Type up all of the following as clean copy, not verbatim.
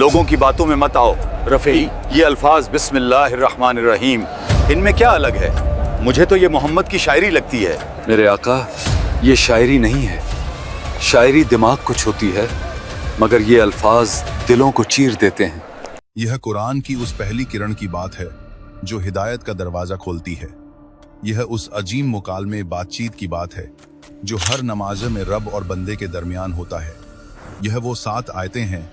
लोगों की बातों में मत आओ। रफ़ी, ये अल्फाज बिस्मिल्लाहिर्रहमानिर्रहीम, इनमें क्या अलग है? मुझे तो ये मोहम्मद की शायरी लगती है। मेरे आका, ये शायरी नहीं है। शायरी दिमाग को छूती है, मगर ये अल्फाज दिलों को चीर देते हैं। यह कुरान की उस पहली किरण की बात है जो हिदायत का दरवाज़ा खोलती है। यह उस अजीम मुकालमे बातचीत की बात है जो हर नमाज में रब और बंदे के दरमियान होता है। यह वो 7 आयतें हैं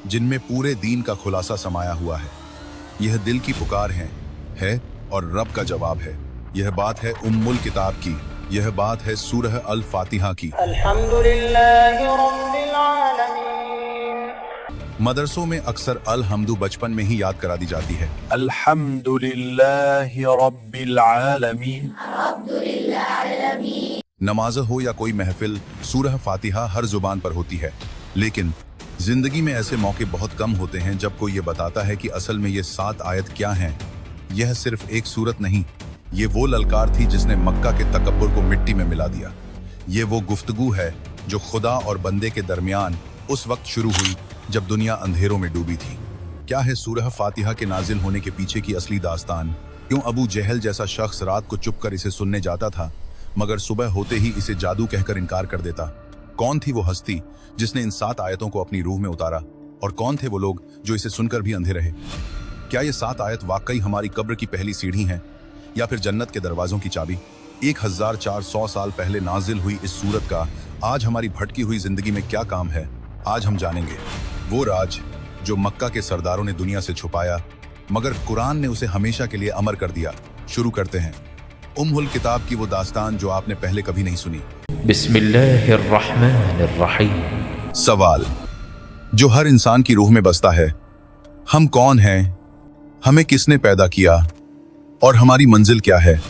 जिनमें पूरे दीन का खुलासा समाया हुआ है। यह दिल की पुकार है और रब का जवाब है। यह बात है उम्मुल किताब की। यह बात है सूरह अल फातिहा की। अल्हम्दुलिल्लाहि रब्बिल आलमीन। मदरसों में अक्सर अल हम्दु बचपन में ही याद करा दी जाती है। अल्हम्दुलिल्लाहि रब्बिल आलमीन। नमाज हो या कोई महफिल, सूरह फातिहा हर जुबान पर होती है। लेकिन जिंदगी में ऐसे मौके बहुत कम होते हैं जब कोई ये बताता है कि असल में ये 7 आयत क्या हैं। यह सिर्फ एक सूरत नहीं, ये वो ललकार थी जिसने मक्का के तकब्बुर को मिट्टी में मिला दिया। ये वो गुफ्तगू है जो खुदा और बंदे के दरमियान उस वक्त शुरू हुई जब दुनिया अंधेरों में डूबी थी। क्या है सूरह फातिहा के नाजिल होने के पीछे की असली दास्तान? क्यों अबू जहल जैसा शख्स रात को चुप कर इसे सुनने जाता था मगर सुबह होते ही इसे जादू कहकर इनकार कर देता? कौन थी वो हस्ती जिसने इन 7 आयतों को अपनी रूह में उतारा, और कौन थे वो लोग जो इसे सुनकर भी अंधे रहे? क्या ये 7 आयत वाकई हमारी कब्र की पहली सीढ़ी हैं या फिर जन्नत के दरवाजों की चाबी? 1400 साल पहले नाजिल हुई इस सूरत का आज हमारी भटकी हुई जिंदगी में क्या काम है? आज हम जानेंगे वो राज जो मक्का के सरदारों ने दुनिया से छुपाया मगर कुरान ने उसे हमेशा के लिए अमर कर दिया। शुरू करते हैं उम्मुल किताब की वो दास्तान जो आपने पहले कभी नहीं सुनी। बिस्मिल्लाहिर्रहमानिर्रहीम। सवाल जो हर इंसान की रूह में बसता है, हम कौन हैं, हमें किसने पैदा किया और हमारी मंजिल क्या है?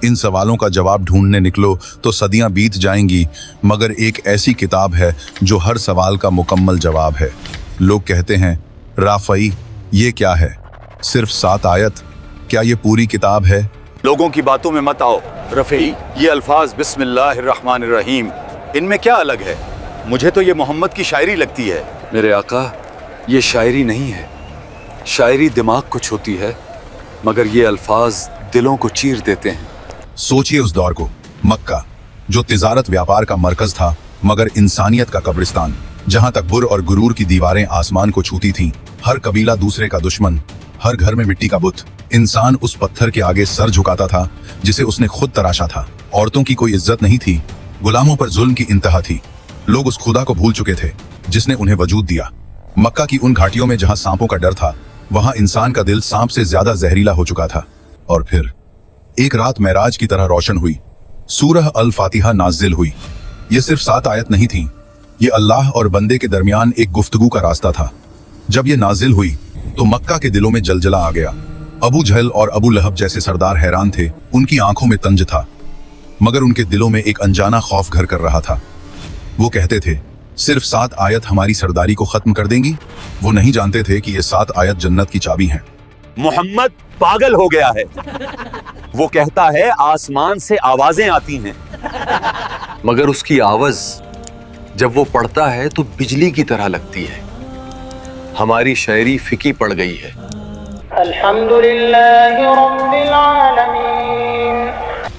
इन सवालों का जवाब ढूंढने निकलो तो सदियां बीत जाएंगी, मगर एक ऐसी किताब है जो हर सवाल का मुकम्मल जवाब है। लोग कहते हैं, राफ़ई ये क्या है? सिर्फ 7 आयत? क्या ये पूरी किताब है? लोगों की बातों में मत आओ। रफ़ी, ये अल्फाज बिस्मिल्लाहिर्रहमानिर्रहीम, इनमें क्या अलग है? मुझे तो ये मोहम्मद की शायरी लगती है। मेरे आका, ये शायरी नहीं है। शायरी दिमाग को छूती है, मगर ये अल्फाज दिलों को चीर देते हैं। सोचिए उस दौर को, मक्का जो तिजारत व्यापार का मरकज था मगर इंसानियत का कब्रिस्तान, जहां तकब्बुर और गुरूर की दीवारें आसमान को छूती थीं। हर कबीला दूसरे का दुश्मन, हर घर में मिट्टी का बुत। इंसान उस पत्थर के आगे सर झुकाता था जिसे उसने खुद तराशा था। औरतों की कोई इज्जत नहीं थी, गुलामों पर जुल्म की इंतहा थी। लोग उस खुदा को भूल चुके थे जिसने उन्हें वजूद दिया। मक्का की उन घाटियों में जहां सांपों का डर था, वहां इंसान का दिल सांप से ज्यादा जहरीला हो चुका था। और फिर एक रात महराज की तरह रोशन हुई, सूरह अल फातिहा नाजिल हुई। ये सिर्फ 7 आयत नहीं थी, ये अल्लाह और बंदे के दरमियान एक गुफ्तगू का रास्ता था। जब ये नाजिल हुई तो मक्का के दिलों में जलजला आ गया। अबू जहल और अबू लहब जैसे सरदार हैरान थे। उनकी आंखों में तंज था, मगर उनके दिलों में एक अनजाना खौफ घर कर रहा था। वो कहते थे, सिर्फ 7 आयत हमारी सरदारी को खत्म कर देंगी। वो नहीं जानते थे कि ये 7 आयत जन्नत की चाबी हैं। मोहम्मद पागल हो गया है। वो कहता है आसमान से आवाजें आती हैं, मगर उसकी आवाज जब वो पढ़ता है तो बिजली की तरह लगती है। हमारी शायरी फीकी पड़ गई है। अल्हम्दुलिल्लाहि रब्बिल आलमीन।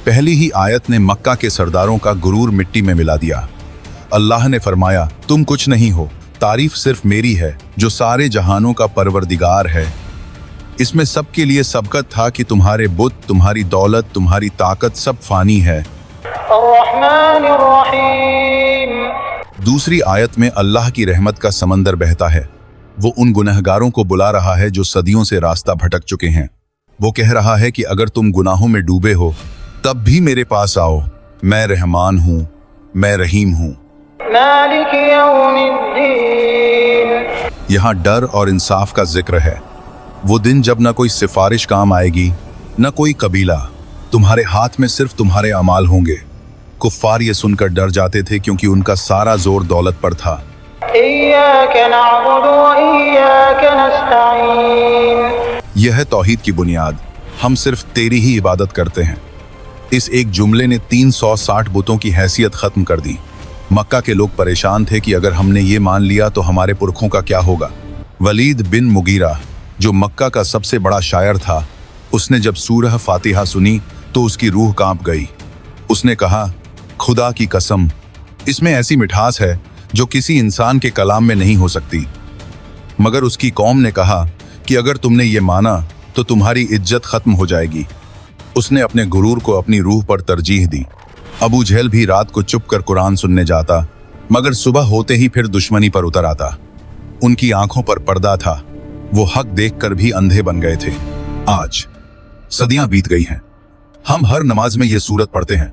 पहली ही आयत ने मक्का के सरदारों का गुरूर मिट्टी में मिला दिया। अल्लाह ने फरमाया, तुम कुछ नहीं हो, तारीफ सिर्फ मेरी है जो सारे जहानों का परवरदिगार है। इसमें सबके लिए सबकत था कि तुम्हारे बुत, तुम्हारी दौलत, तुम्हारी ताकत सब फानी है। अर्रहमानिर्रहीम। दूसरी आयत में अल्लाह की रहमत का समंदर बहता है। वो उन गुनहगारों को बुला रहा है जो सदियों से रास्ता भटक चुके हैं। वो कह रहा है कि अगर तुम गुनाहों में डूबे हो तब भी मेरे पास आओ। मैं रहमान हूँ, मैं रहीम हूँ। मालिक यौमिद्दीन। यहाँ डर और इंसाफ का जिक्र है। वो दिन जब न कोई सिफारिश काम आएगी, न कोई कबीला। तुम्हारे हाथ में सिर्फ तुम्हारे अमाल होंगे। कुफ्फार ये सुनकर डर जाते थे क्योंकि उनका सारा जोर दौलत पर था। यह है तौहीद की बुनियाद। हम सिर्फ तेरी ही इबादत करते हैं। इस एक जुमले ने 360 बुतों की हैसियत खत्म कर दी। मक्का के लोग परेशान थे कि अगर हमने ये मान लिया तो हमारे पुरखों का क्या होगा। वलीद बिन मुगीरा, जो मक्का का सबसे बड़ा शायर था, उसने जब सूरह फातिहा सुनी तो उसकी रूह कांप गई। उसने कहा, खुदा की कसम, इसमें ऐसी मिठास है जो किसी इंसान के कलाम में नहीं हो सकती। मगर उसकी कौम ने कहा कि अगर तुमने ये माना तो तुम्हारी इज्जत खत्म हो जाएगी। उसने अपने गुरूर को अपनी रूह पर तरजीह दी। अबू जहल भी रात को चुप कर कुरान सुनने जाता, मगर सुबह होते ही फिर दुश्मनी पर उतर आता। उनकी आंखों पर पर्दा था, वो हक देखकर भी अंधे बन गए थे। आज सदियां बीत गई हैं, हम हर नमाज में ये सूरत पढ़ते हैं,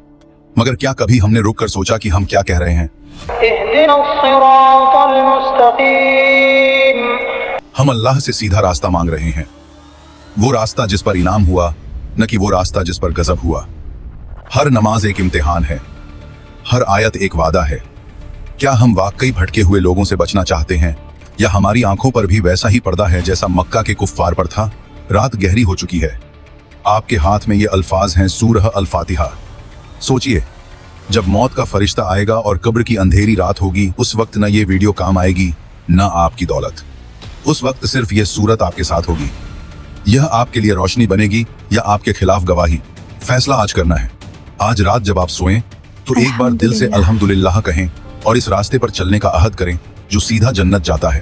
मगर क्या कभी हमने रुक कर सोचा कि हम क्या कह रहे हैं? اهدنا الصراط المستقيم हम अल्लाह से सीधा रास्ता मांग रहे हैं, वो रास्ता जिस पर इनाम हुआ, न कि वो रास्ता जिस पर गजब हुआ। हर नमाज एक इम्तिहान है, हर आयत एक वादा है। क्या हम वाकई भटके हुए लोगों से बचना चाहते हैं, या हमारी आंखों पर भी वैसा ही पर्दा है जैसा मक्का के कुफ्फार पर था? रात गहरी हो चुकी है, आपके हाथ में ये अल्फाज हैं सूरह अल फातिहा। सोचिए, जब मौत का फरिश्ता आएगा और कब्र की अंधेरी रात होगी, उस वक्त न ये वीडियो काम आएगी, न आपकी दौलत। उस वक्त सिर्फ ये सूरत आपके साथ होगी। यह आपके लिए रोशनी बनेगी या आपके खिलाफ गवाही। फैसला आज करना है। आज रात जब आप सोएं तो एक बार दिल से अल्हम्दुलिल्लाह कहें और इस रास्ते पर चलने का अहद करें जो सीधा जन्नत जाता है।